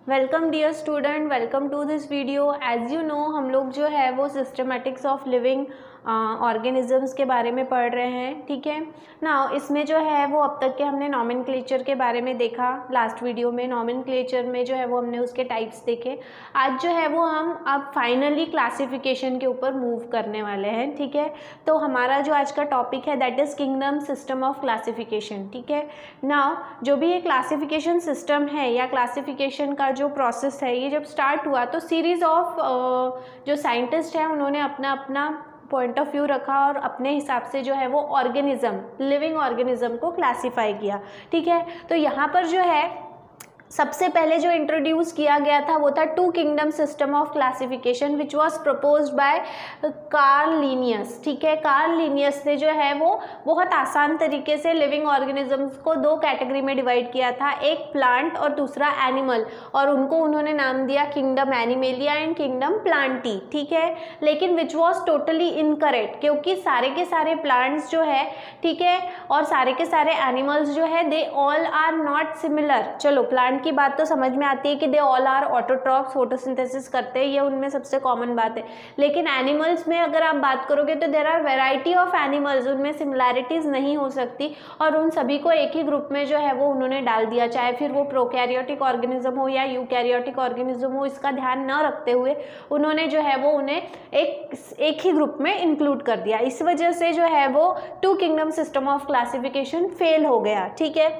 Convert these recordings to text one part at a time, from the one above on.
Welcome dear student, welcome to this video. As you know हम लोग जो है वो सिस्टमेटिक्स ऑफ लिविंग ऑर्गेनिजम्स के बारे में पढ़ रहे हैं। ठीक है ना, इसमें जो है वो अब तक के हमने नॉमेनक्लेचर के बारे में देखा। लास्ट वीडियो में नॉमेनक्लेचर में जो है वो हमने उसके टाइप्स देखे। आज जो है वो हम अब फाइनली क्लासिफिकेशन के ऊपर मूव करने वाले हैं। ठीक है, तो हमारा जो आज का टॉपिक है that is kingdom system of classification. ठीक है ना, जो भी ये क्लासिफिकेशन सिस्टम है या क्लासिफिकेशन का जो प्रोसेस है ये जब स्टार्ट हुआ तो सीरीज़ ऑफ जो साइंटिस्ट हैं उन्होंने अपना अपना पॉइंट ऑफ व्यू रखा और अपने हिसाब से जो है वो ऑर्गेनिज्म, लिविंग ऑर्गेनिज्म को क्लासीफाई किया। ठीक है, तो यहाँ पर जो है सबसे पहले जो इंट्रोड्यूस किया गया था वो था two kingdom system of classification which was proposed by Carl Linnaeus. ठीक है, कार्ल लिनियस ने जो है वो बहुत आसान तरीके से लिविंग ऑर्गेनिजम्स को दो कैटेगरी में डिवाइड किया था, एक प्लांट और दूसरा एनिमल, और उनको उन्होंने नाम दिया kingdom animalia and kingdom Plantae. ठीक है, लेकिन विच वाज टोटली इनकरेक्ट, क्योंकि सारे के सारे प्लांट्स जो है, ठीक है, और सारे के सारे एनिमल्स जो है they all are not similar. चलो प्लांट की बात तो समझ में आती है कि they all are autotrophs, photosynthesis करते हैं, ये उनमें सबसे कॉमन बात है। लेकिन एनिमल्स में अगर आप बात करोगे तो there are variety of animals, उनमें सिमिलैरिटीज नहीं हो सकती और उन सभी को एक ही ग्रुप में जो है वो उन्होंने डाल दिया, चाहे फिर वो प्रोकैरियोटिक ऑर्गेनिज्म हो या यूकैरियोटिक ऑर्गेनिज्म हो। इसका ध्यान न रखते हुए उन्होंने जो है वो उन्हें एक ही ग्रुप में इंक्लूड कर दिया। इस वजह से जो है वो two kingdom system of classification fail हो गया। ठीक है,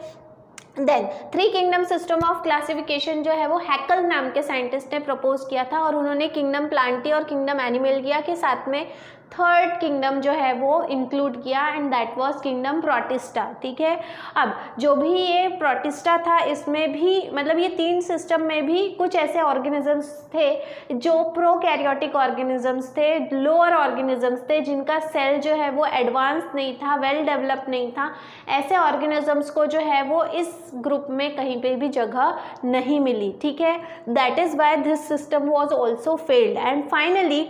then three kingdom system of classification जो है वो हैकल नाम के साइंटिस्ट ने प्रपोज किया था और उन्होंने किंगडम प्लांटी और किंगडम एनिमेलिया के साथ में थर्ड किंगडम जो है वो इंक्लूड किया and that was kingdom Protista. ठीक है, अब जो भी ये प्रोटिस्टा था इसमें भी मतलब ये तीन सिस्टम में भी कुछ ऐसे ऑर्गेनिजम्स थे जो प्रोकैरियोटिक ऑर्गेनिजम्स थे, लोअर ऑर्गेनिजम्स थे, जिनका सेल जो है वो एडवांस नहीं था, वेल डेवलप नहीं था। ऐसे ऑर्गेनिजम्स को जो है वो इस ग्रुप में कहीं पे भी जगह नहीं मिली। ठीक है, that is why this system was also failed and finally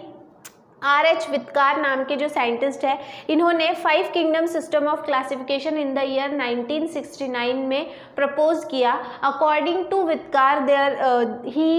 R.H. Whittaker नाम के जो साइंटिस्ट है इन्होंने 5 kingdom system of classification in the year 1969 में प्रपोज किया। According to Whittaker there he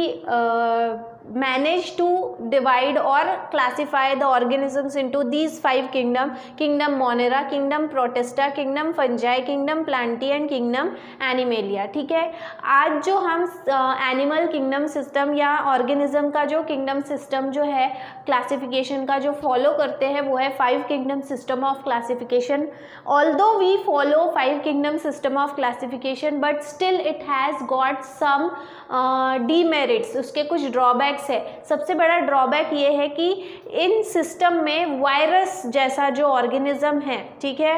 managed to divide or classify the organisms into these 5 kingdom Monera, kingdom Protista, kingdom Fungi, kingdom Plantae and kingdom Animalia। ठीक है, आज जो हम animal kingdom system या organism का जो किंगडम सिस्टम जो है क्लासिफिकेशन का जो फॉलो करते हैं वो है 5 kingdom system of classification. Although we follow 5 kingdom system of classification but still it has got some demerits, उसके कुछ ड्रॉबैक्स है। सबसे बड़ा ड्रॉबैक ये है कि इन सिस्टम में वायरस जैसा जो ऑर्गेनिज्म है, ठीक है,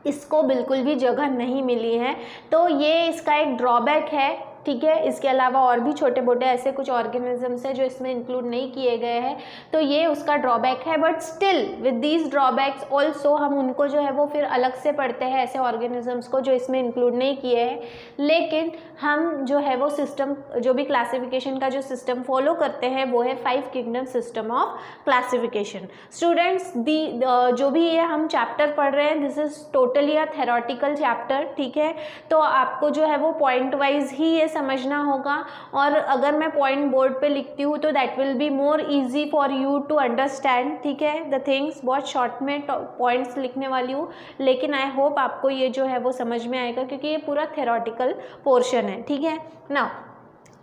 इसको बिल्कुल भी जगह नहीं मिली है, तो ये इसका एक ड्रॉबैक है। ठीक है, इसके अलावा और भी छोटे मोटे ऐसे कुछ ऑर्गेनिजम्स हैं जो इसमें इंक्लूड नहीं किए गए हैं, तो ये उसका ड्रॉबैक है। But still with these drawbacks also हम उनको जो है वो फिर अलग से पढ़ते हैं, ऐसे ऑर्गेनिजम्स को जो इसमें इंक्लूड नहीं किए हैं। लेकिन हम जो है वो सिस्टम, जो भी क्लासिफिकेशन का जो सिस्टम फॉलो करते हैं वो है 5 kingdom system of classification. Students, जो भी ये हम चैप्टर पढ़ रहे हैं this is totally a theoretical chapter. ठीक है, तो आपको जो है वो पॉइंट वाइज ही ये समझना होगा और अगर मैं पॉइंट बोर्ड पे लिखती हूँ तो that will be more easy for you to understand. ठीक है, द थिंग्स बहुत शॉर्ट में पॉइंट्स लिखने वाली हूँ, लेकिन आई होप आपको ये जो है वो समझ में आएगा क्योंकि ये पूरा थेरोटिकल पोर्शन है। ठीक है ना,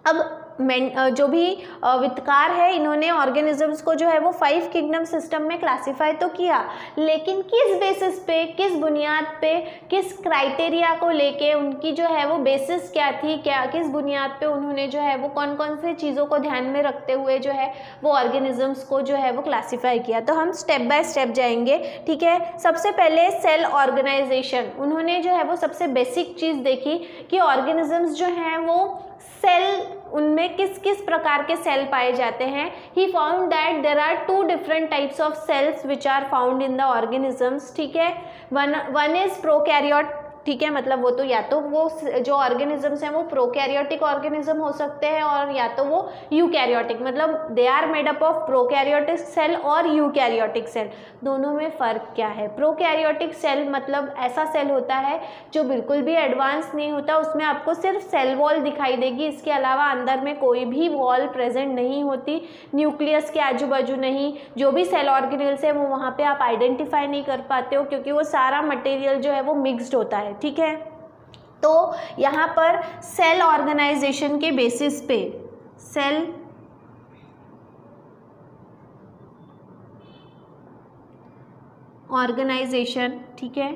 अब जो भी वित्कार है इन्होंने ऑर्गेनिजम्स को जो है वो 5 किंगडम सिस्टम में क्लासीफाई तो किया, लेकिन किस बेसिस पे, किस बुनियाद पे, किस क्राइटेरिया को लेके, उनकी जो है वो बेसिस क्या थी, क्या किस बुनियाद पे उन्होंने जो है वो कौन कौन से चीज़ों को ध्यान में रखते हुए जो है वो ऑर्गेनिजम्स को जो है वो क्लासीफाई किया। तो हम स्टेप बाय स्टेप जाएंगे। ठीक है, सबसे पहले सेल ऑर्गेनाइजेशन, उन्होंने जो है वो सबसे बेसिक चीज़ देखी कि ऑर्गेनिजम्स जो हैं वो सेल, उनमें किस किस प्रकार के सेल पाए जाते हैं। He found that there are 2 different types of cells which are found in the organisms. ठीक है, वन इज प्रोकैरियोट ठीक है, मतलब वो तो या तो वो जो ऑर्गेनिजम्स हैं वो प्रोकैरियोटिक ऑर्गेनिज्म हो सकते हैं और या तो वो यूकैरियोटिक, मतलब they are made up of prokaryotic cell और यूकैरियोटिक सेल। दोनों में फ़र्क क्या है? प्रोकैरियोटिक सेल मतलब ऐसा सेल होता है जो बिल्कुल भी एडवांस नहीं होता, उसमें आपको सिर्फ सेल वॉल दिखाई देगी, इसके अलावा अंदर में कोई भी वॉल प्रेजेंट नहीं होती, न्यूक्लियस के आजू बाजू नहीं, जो भी सेल ऑर्गेनेल्स है वो वहाँ पे आप आइडेंटिफाई नहीं कर पाते हो क्योंकि वो सारा मटेरियल जो है वो मिक्स्ड होता है, ठीक है। तो यहाँ पर सेल ऑर्गेनाइजेशन के बेसिस पे सेल ऑर्गेनाइजेशन, ठीक है,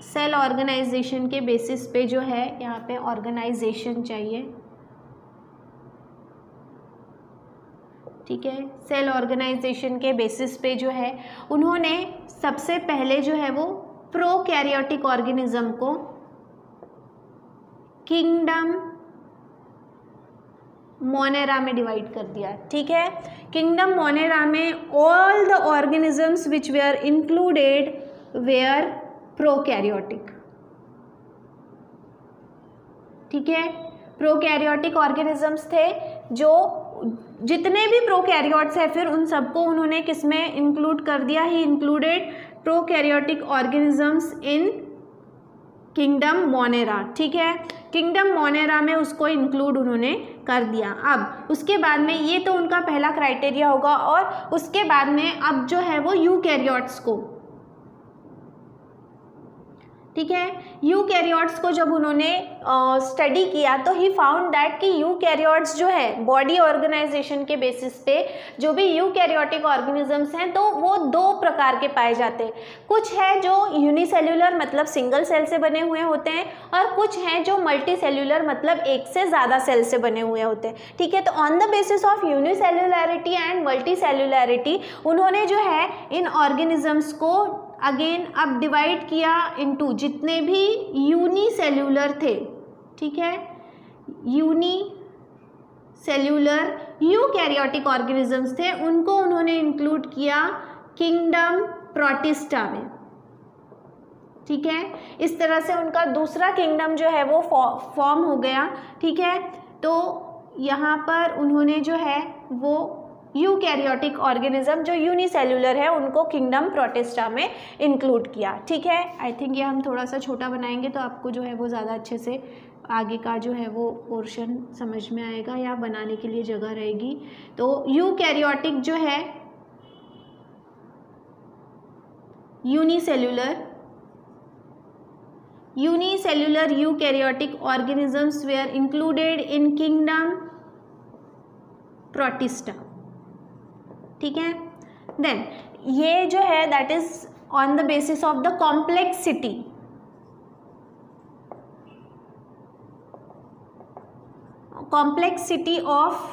सेल ऑर्गेनाइजेशन के बेसिस पे जो है यहाँ पे ऑर्गेनाइजेशन चाहिए, ठीक है। सेल ऑर्गेनाइजेशन के बेसिस पे जो है उन्होंने सबसे पहले जो है वो प्रोकैरियोटिक ऑर्गेनिज्म को किंगडम मोनेरा में डिवाइड कर दिया, ठीक है। किंगडम मोनेरा में all the organisms which were included were prokaryotic, ठीक है। प्रोकैरियोटिक ऑर्गेनिजम्स थे, जो जितने भी प्रोकैरियोट्स हैं फिर उन सबको उन्होंने किस में इंक्लूड कर दिया? He included prokaryotic organisms in kingdom Monera, ठीक है। किंगडम मोनेरा में उसको इंक्लूड उन्होंने कर दिया। अब उसके बाद में ये तो उनका पहला क्राइटेरिया होगा, और उसके बाद में अब जो है वो यूकैरियोट्स को, ठीक है, यूकैरियोट्स को जब उन्होंने स्टडी किया तो ही फाउंड दैट कि यूकैरियोट्स जो है बॉडी ऑर्गेनाइजेशन के बेसिस पे जो भी यूकैरियोटिक ऑर्गेनिजम्स हैं तो वो दो प्रकार के पाए जाते हैं। कुछ है जो यूनिसेल्युलर मतलब सिंगल सेल से बने हुए होते हैं, और कुछ हैं जो मल्टी सेल्युलर मतलब एक से ज़्यादा सेल से बने हुए होते हैं, ठीक है। तो on the basis of unicellularity and multicellularity उन्होंने जो है इन ऑर्गेनिजम्स को अगेन अब डिवाइड किया इनटू जितने भी यूनिसेल्युलर थे, ठीक है, यूनिसेल्युलर यूकैरियोटिक ऑर्गेनिजम्स थे, उनको उन्होंने इंक्लूड किया किंगडम प्रोटिस्टा में, ठीक है। इस तरह से उनका दूसरा किंगडम जो है वो फॉर्म हो गया, ठीक है। तो यहाँ पर उन्होंने जो है वो यूकैरियोटिक ऑर्गेनिज्म जो यूनिसेल्युलर है उनको किंगडम प्रोटिस्टा में इंक्लूड किया, ठीक है। आई थिंक ये हम थोड़ा सा छोटा बनाएंगे तो आपको जो है वो ज़्यादा अच्छे से आगे का जो है वो पोर्शन समझ में आएगा या बनाने के लिए जगह रहेगी। तो यूकैरियोटिक जो है unicellular eukaryotic organisms were included in kingdom Protista, ठीक है। देन ये जो है that is on the basis of the complexity, of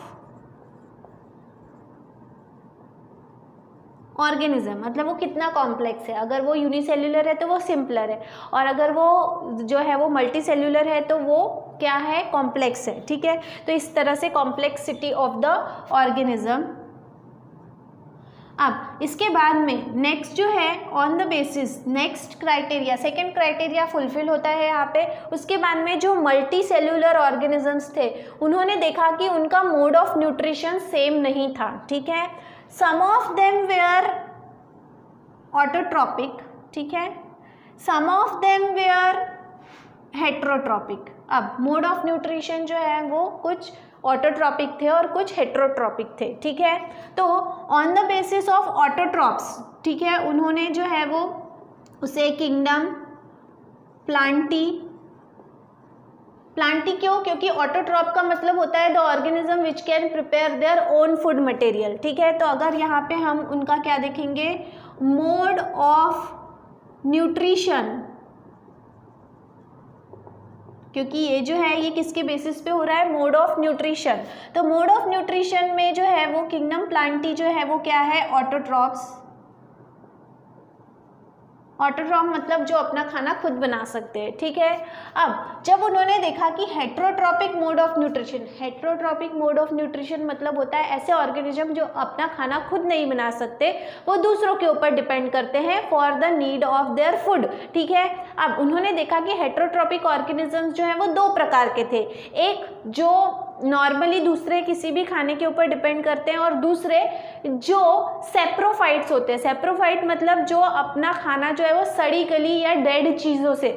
organism, मतलब वो कितना कॉम्प्लेक्स है। अगर वो यूनिसेल्युलर है तो वो सिंपलर है, और अगर वो जो है वो मल्टी सेल्युलर है तो वो क्या है? कॉम्प्लेक्स है, ठीक है। तो इस तरह से कॉम्प्लेक्सिटी ऑफ द ऑर्गेनिज्म। अब इसके बाद में नेक्स्ट जो है on the basis next criteria, second criteria fulfil होता है यहाँ पे। उसके बाद में जो मल्टी सेल्युलर ऑर्गेनिजम्स थे उन्होंने देखा कि उनका मोड ऑफ न्यूट्रिशन सेम नहीं था, ठीक है। सम ऑफ देम वेयर ऑटोट्रॉपिक, ठीक है, सम ऑफ देम वेयर हेट्रोट्रॉपिक। अब मोड ऑफ न्यूट्रिशन जो है वो कुछ ऑटोट्रॉपिक थे और कुछ हेट्रोट्रॉपिक थे, ठीक है। तो on the basis of autotrophs, ठीक है, उन्होंने जो है वो उसे किंगडम प्लांटी क्यों? क्योंकि ऑटोट्रॉप का मतलब होता है the organism which can prepare their own food material, ठीक है। तो अगर यहाँ पे हम उनका क्या देखेंगे, मोड ऑफ न्यूट्रिशन, क्योंकि ये जो है ये किसके बेसिस पे हो रहा है, मोड ऑफ न्यूट्रिशन। तो मोड ऑफ न्यूट्रिशन में जो है वो किंगडम प्लांटी जो है वो क्या है, ऑटोट्रॉफ मतलब जो अपना खाना खुद बना सकते हैं, ठीक है। अब जब उन्होंने देखा कि heterotrophic mode of nutrition, heterotrophic mode of nutrition मतलब होता है ऐसे ऑर्गेनिज्म जो अपना खाना खुद नहीं बना सकते, वो दूसरों के ऊपर डिपेंड करते हैं for the need of their food, ठीक है। अब उन्होंने देखा कि हेट्रोट्रॉपिक ऑर्गेनिजम्स जो है वो दो प्रकार के थे, एक जो नॉर्मली दूसरे किसी भी खाने के ऊपर डिपेंड करते हैं और दूसरे जो सेप्रोफाइट्स होते हैं। सेप्रोफाइट मतलब जो अपना खाना जो है वो सड़ी गली या डेड चीज़ों से,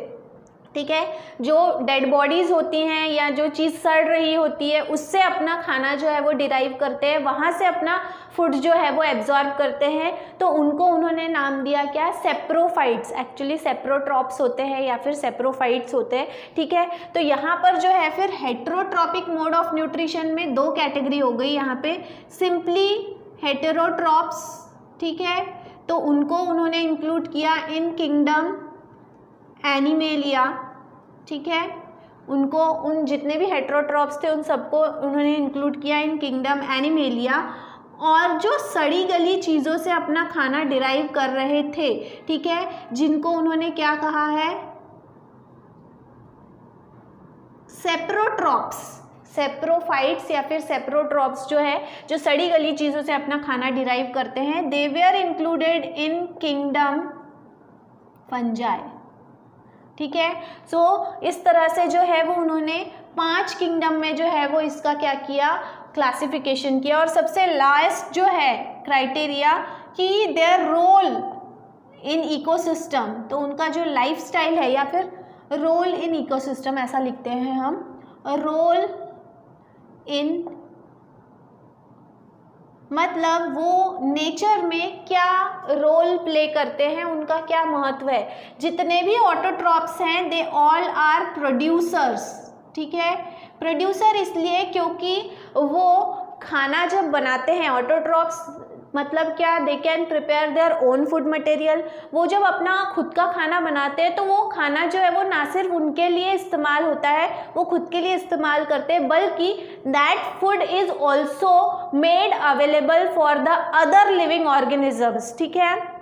ठीक है, जो डेड बॉडीज़ होती हैं या जो चीज़ सड़ रही होती है उससे अपना खाना जो है वो डिराइव करते हैं, वहाँ से अपना फूड जो है वो एब्जॉर्ब करते हैं, तो उनको उन्होंने नाम दिया क्या, सेप्रोफाइट्स। एक्चुअली सेप्रोट्रॉप्स होते हैं या फिर सेप्रोफाइट्स होते हैं, ठीक है। तो यहाँ पर जो है फिर हेट्रोट्रॉपिक मोड ऑफ न्यूट्रिशन में दो कैटेगरी हो गई यहाँ पे, सिंपली हेटेरोट्रॉप्स, ठीक है, तो उनको उन्होंने इंक्लूड किया इन किंगडम एनिमेलिया, ठीक है, उनको उन जितने भी हेट्रोट्रॉप्स थे उन सबको उन्होंने इंक्लूड किया इन किंगडम एनिमेलिया। और जो सड़ी गली चीज़ों से अपना खाना डिराइव कर रहे थे, ठीक है, जिनको उन्होंने क्या कहा है, सेप्रोट्रॉप्स, सेप्रोफाइट्स या फिर सेप्रोट्रॉप्स जो है जो सड़ी गली चीज़ों से अपना खाना डिराइव करते हैं, they were included in kingdom Fungi, ठीक है। सो इस तरह से जो है वो उन्होंने 5 किंगडम में जो है वो इसका क्या किया, क्लासिफिकेशन किया। और सबसे लास्ट जो है क्राइटेरिया कि देयर रोल इन इकोसिस्टम, तो उनका जो लाइफस्टाइल है या फिर रोल इन इकोसिस्टम ऐसा लिखते हैं हम, रोल इन मतलब वो नेचर में क्या रोल प्ले करते हैं, उनका क्या महत्व है। जितने भी ऑटोट्रॉप्स हैं दे ऑल आर प्रोड्यूसर्स, ठीक है। प्रोड्यूसर इसलिए क्योंकि वो खाना जब बनाते हैं, ऑटोट्रॉप्स मतलब क्या, they can prepare their own food material, वो जब अपना खुद का खाना बनाते हैं तो वो खाना जो है वो ना सिर्फ उनके लिए इस्तेमाल होता है, वो खुद के लिए इस्तेमाल करते हैं, बल्कि that food is also made available for the other living organisms, ठीक है,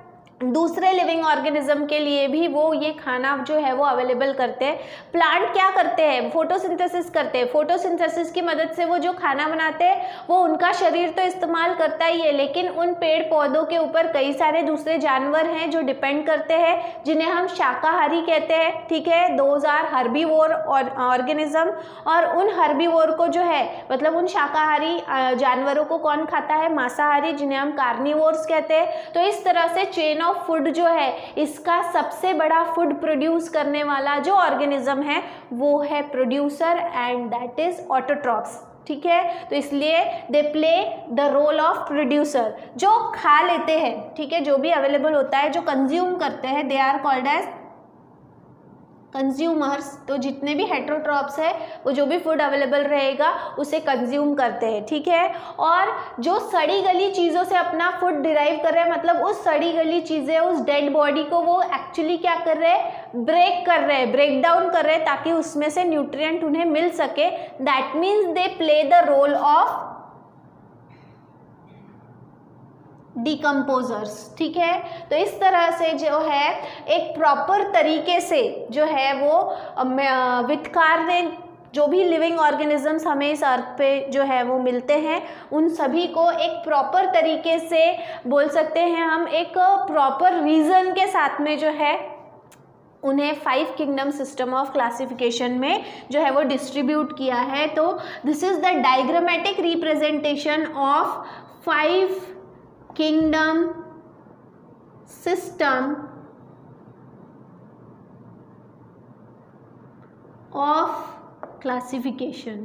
दूसरे लिविंग ऑर्गेनिज्म के लिए भी वो ये खाना जो है वो अवेलेबल करते हैं। प्लांट क्या करते हैं, फोटोसिंथेसिस करते हैं, फोटोसिंथेसिस की मदद से वो जो खाना बनाते हैं वो उनका शरीर तो इस्तेमाल करता ही है, लेकिन उन पेड़ पौधों के ऊपर कई सारे दूसरे जानवर हैं जो डिपेंड करते हैं, जिन्हें हम शाकाहारी कहते हैं, ठीक है, दोज आर हर्बीवोर ऑर्गेनिज्म। और उन हर्बीवोर को जो है मतलब उन शाकाहारी जानवरों को कौन खाता है, मांसाहारी, जिन्हें हम कार्निवोर्स कहते हैं। तो इस तरह से चेन ऑफ फूड जो है इसका सबसे बड़ा फूड प्रोड्यूस करने वाला जो ऑर्गेनिज्म है वो है producer, and that is autotrophs, ठीक है। तो इसलिए they play the role of producer, जो खा लेते हैं, ठीक है, जो भी अवेलेबल होता है, जो कंज्यूम करते हैं, they are called as consumers. तो जितने भी हेट्रोट्रॉप्स है वो जो भी फूड अवेलेबल रहेगा उसे कंज्यूम करते हैं, ठीक है। और जो सड़ी गली चीज़ों से अपना फूड डिराइव कर रहे हैं, मतलब उस सड़ी गली चीज़ें, उस डेड बॉडी को वो एक्चुअली क्या कर रहे हैं, ब्रेक कर रहे हैं, ब्रेक डाउन कर रहे हैं, ताकि उसमें से न्यूट्रिएंट उन्हें मिल सके। That means they play the role of decomposers, ठीक है। तो इस तरह से जो है एक प्रॉपर तरीके से जो है वो वित्तकार ने जो भी लिविंग ऑर्गेनिजम्स हमें इस अर्थ पे जो है वो मिलते हैं, उन सभी को एक प्रॉपर तरीके से बोल सकते हैं हम, एक प्रॉपर रीज़न के साथ में जो है उन्हें 5 किंगडम सिस्टम ऑफ क्लासिफिकेशन में जो है वो डिस्ट्रीब्यूट किया है। तो this is the diagrammatic representation of 5 kingdom system of classification,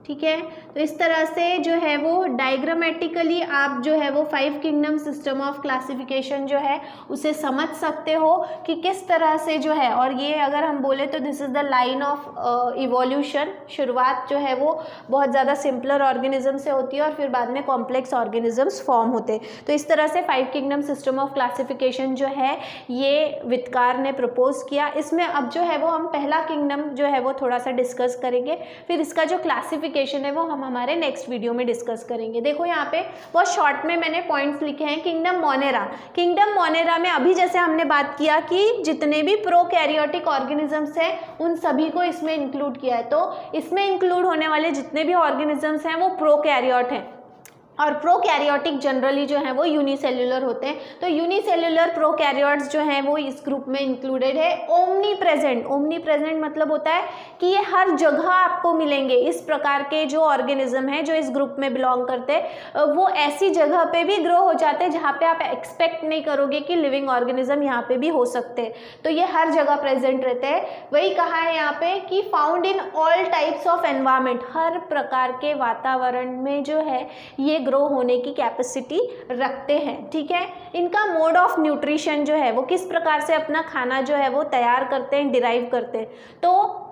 ठीक है। तो इस तरह से जो है वो डायग्रामेटिकली आप जो है वो 5 किंगडम सिस्टम ऑफ क्लासिफिकेशन जो है उसे समझ सकते हो कि किस तरह से जो है, और ये अगर हम बोले तो this is the line of evolution. शुरुआत जो है वो बहुत ज़्यादा सिंपलर ऑर्गेनिज्म से होती है और फिर बाद में कॉम्प्लेक्स ऑर्गेनिजम्स फॉर्म होते हैं। तो इस तरह से 5 किंगडम सिस्टम ऑफ क्लासिफिकेशन जो है ये वित्तकार ने प्रपोज किया। इसमें अब जो है वो हम पहला किंगडम जो है वो थोड़ा सा डिस्कस करेंगे, फिर इसका जो क्लासिफिकेशन क्लासिफिकेशन है वो हम हमारे नेक्स्ट वीडियो में डिस्कस करेंगे। देखो यहाँ पे बहुत शॉर्ट में मैंने पॉइंट्स लिखे हैं। किंगडम मोनेरा में अभी जैसे हमने बात किया कि जितने भी प्रोकैरियोटिक ऑर्गेनिजम्स हैं उन सभी को इसमें इंक्लूड किया है। तो इसमें इंक्लूड होने वाले जितने भी ऑर्गेनिजम्स हैं वो प्रोकैरियोट हैं, और प्रोकैरियोटिक जनरली जो है वो यूनिसेल्युलर होते हैं। तो यूनिसेल्युलर प्रोकैरियोट्स जो हैं वो इस ग्रुप में इंक्लूडेड है। ओमनी प्रेजेंट मतलब होता है कि ये हर जगह आपको मिलेंगे। इस प्रकार के जो ऑर्गेनिज्म हैं जो इस ग्रुप में बिलोंग करते हैं वो ऐसी जगह पे भी ग्रो हो जाते हैं जहाँ पे आप एक्सपेक्ट नहीं करोगे कि लिविंग ऑर्गेनिज्म यहाँ पे भी हो सकते हैं। तो ये हर जगह प्रेजेंट रहते हैं। वही कहा है यहाँ पे कि found in all types of environment, हर प्रकार के वातावरण में जो है ये ग्रो होने की कैपेसिटी रखते हैं। ठीक है, इनका मोड ऑफ न्यूट्रिशन जो है वो किस प्रकार से अपना खाना जो है वो तैयार करते हैं, डिराइव करते हैं। तो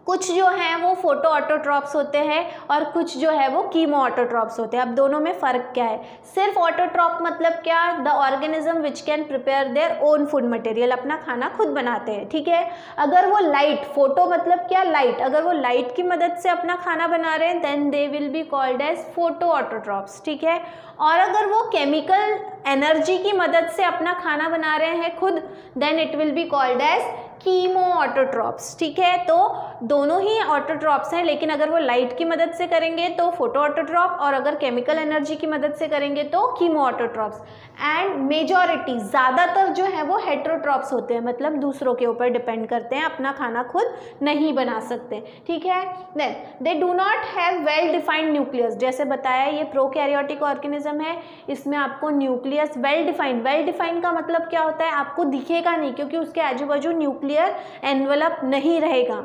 कुछ जो हैं वो फोटो ऑटोट्रॉप्स होते हैं और कुछ जो है वो कीमो ऑटोट्रॉप्स होते हैं। अब दोनों में फ़र्क क्या है? सिर्फ ऑटोट्रॉप मतलब क्या? The organism which can prepare their own food material, अपना खाना खुद बनाते हैं। ठीक है, अगर वो लाइट, फोटो मतलब क्या? लाइट, अगर वो लाइट की मदद से अपना खाना बना रहे हैं then they will be called as photo autotrophs. ठीक है, और अगर वो केमिकल एनर्जी की मदद से अपना खाना बना रहे हैं खुद then it will be called as chemo autotrophs. ठीक है, तो दोनों ही ऑटोट्रॉप्स हैं, लेकिन अगर वो लाइट की मदद से करेंगे तो फोटो ऑटोट्रॉप, और अगर केमिकल एनर्जी की मदद से करेंगे तो कीमो ऑटोट्रॉप्स। एंड मेजॉरिटी, ज़्यादातर जो है वो हेट्रोट्रॉप्स होते हैं, मतलब दूसरों के ऊपर डिपेंड करते हैं, अपना खाना खुद नहीं बना सकते। ठीक है, then they do not have well defined nucleus. जैसे बताया ये प्रोकैरियोटिक ऑर्गेनिज्म है, इसमें आपको न्यूक्लियस वेल डिफाइंड का मतलब क्या होता है? आपको दिखेगा नहीं क्योंकि उसके आजू बाजू न्यूक्लियर एनवेलप नहीं रहेगा।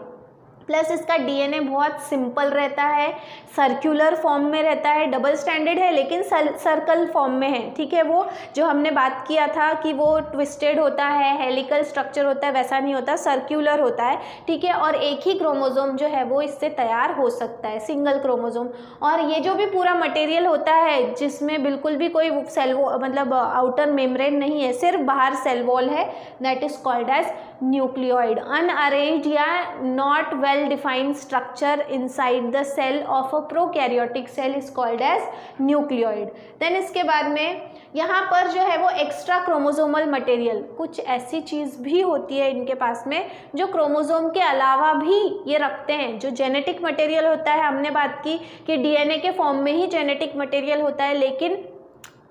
प्लस इसका डीएनए बहुत सिंपल रहता है, सर्कुलर फॉर्म में रहता है, डबल स्टैंडर्ड है लेकिन सर्कल फॉर्म में है। ठीक है, वो जो हमने बात किया था कि वो ट्विस्टेड होता है, हेलिकल स्ट्रक्चर होता है, वैसा नहीं होता, सर्कुलर होता है। ठीक है, और एक ही क्रोमोसोम जो है वो इससे तैयार हो सकता है, सिंगल क्रोमोसोम। और ये जो भी पूरा मटेरियल होता है जिसमें बिल्कुल भी कोई सेल मतलब आउटर मेम्ब्रेन नहीं है, सिर्फ बाहर सेल वॉल है, that is called as nucleoid. Unarranged या not well defined structure inside the cell of a prokaryotic cell is called as nucleoid. Then इसके बाद में यहाँ पर जो है वो एक्स्ट्रा क्रोमोसोमल मटेरियल, कुछ ऐसी चीज़ भी होती है इनके पास में जो क्रोमोसोम के अलावा भी ये रखते हैं। जो जेनेटिक मटेरियल होता है, हमने बात की कि डीएनए के फॉर्म में ही जेनेटिक मटेरियल होता है, लेकिन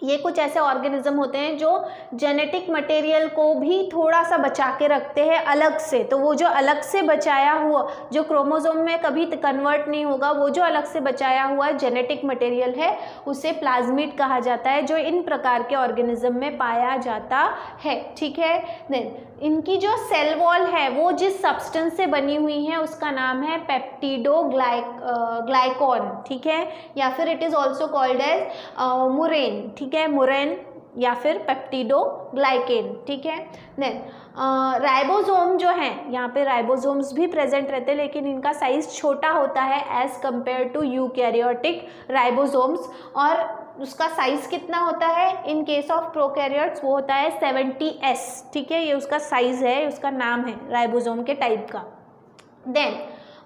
ये कुछ ऐसे ऑर्गेनिज्म होते हैं जो जेनेटिक मटेरियल को भी थोड़ा सा बचा के रखते हैं अलग से। तो वो जो अलग से बचाया हुआ, जो क्रोमोसोम में कभी कन्वर्ट नहीं होगा, वो जो अलग से बचाया हुआ जेनेटिक मटेरियल है उसे प्लाज्मिड कहा जाता है, जो इन प्रकार के ऑर्गेनिज्म में पाया जाता है। ठीक है, देन इनकी जो सेल वॉल है वो जिस सब्सटेंस से बनी हुई है उसका नाम है पेप्टिडोग्लाइकॉन। ठीक है, या फिर it is also called as murein. ठीक है, मुरेन या फिर पेप्टिडोग्लाइकेन। ठीक है, देन राइबोसोम जो है, यहाँ पे राइबोसोम्स भी प्रेजेंट रहते हैं लेकिन इनका साइज छोटा होता है as compare to eukaryotic ribosomes. और उसका साइज कितना होता है? इन केस ऑफ प्रोकैरियोट्स वो होता है 70s। ठीक है, ये उसका साइज है, उसका नाम है राइबोसोम के टाइप का। देन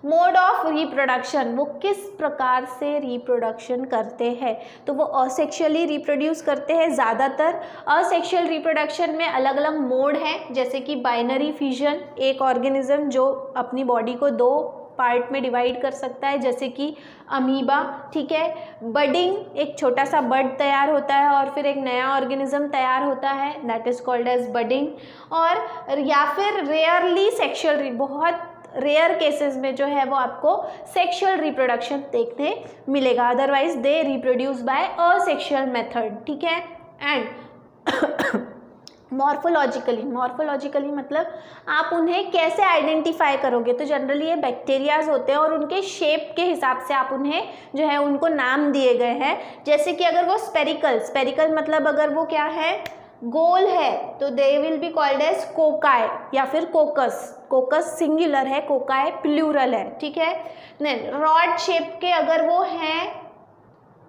मोड ऑफ रिप्रोडक्शन, वो किस प्रकार से रिप्रोडक्शन करते हैं? तो वो असेक्सुअली रिप्रोड्यूस करते हैं ज़्यादातर। असेक्सुअल रिप्रोडक्शन में अलग अलग मोड हैं, जैसे कि बाइनरी फिजन, एक ऑर्गेनिज्म जो अपनी बॉडी को दो पार्ट में डिवाइड कर सकता है, जैसे कि अमीबा। ठीक है, बडिंग, एक छोटा सा बड तैयार होता है और फिर एक नया ऑर्गेनिज्म तैयार होता है, that is called as budding. और या फिर रेयरली सेक्सुअल, बहुत रेयर केसेस में जो है वो आपको सेक्सुअल रिप्रोडक्शन देखने मिलेगा, otherwise they reproduce by asexual method. ठीक है, एंड मॉर्फोलॉजिकली मतलब आप उन्हें कैसे आइडेंटिफाई करोगे? तो जनरली ये बैक्टीरियाज होते हैं और उनके शेप के हिसाब से आप उन्हें जो है उनको नाम दिए गए हैं। जैसे कि अगर वो स्पेरिकल मतलब अगर वो क्या है, गोल है, तो they will be called as cocci या फिर कोकस सिंगुलर है, कोकाई प्लूरल है। ठीक है, देन रॉड शेप के अगर वो हैं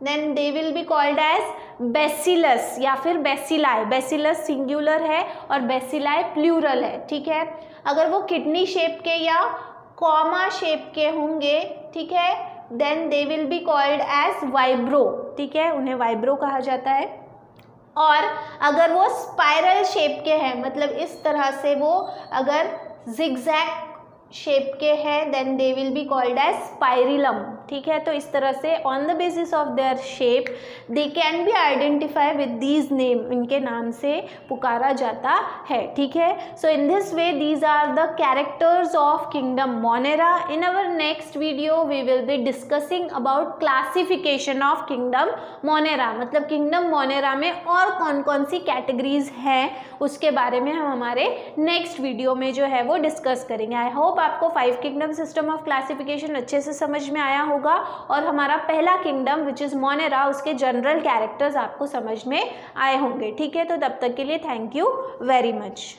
then they will be called as bacillus या फिर बेसिलाई। बेसिलस सिंगुलर है और बेसिलाई प्लूरल है। ठीक है, अगर वो किडनी शेप के या कॉमा शेप के होंगे, ठीक है, then they will be called as vibrio, ठीक है, उन्हें वाइब्रो कहा जाता है। और अगर वो स्पाइरल शेप के हैं, मतलब इस तरह से वो अगर जिगजैग शेप के हैं, then they will be called as spirillum, ठीक है। तो इस तरह से on the basis of their shape they can be identify with these name, इनके नाम से पुकारा जाता है, ठीक है। So in this way these are the characters of kingdom Monera. In our next video we will be discussing about classification of kingdom Monera, मतलब kingdom Monera में और कौन कौन सी कैटेगरीज हैं उसके बारे में हम हमारे नेक्स्ट वीडियो में जो है वो डिस्कस करेंगे। आई होप आपको 5 किंगडम सिस्टम ऑफ क्लासिफिकेशन अच्छे से समझ में आया होगा और हमारा पहला किंगडम विच इज़ मोनेरा, उसके जनरल कैरेक्टर्स आपको समझ में आए होंगे, ठीक है। तो तब तक के लिए थैंक यू वेरी मच।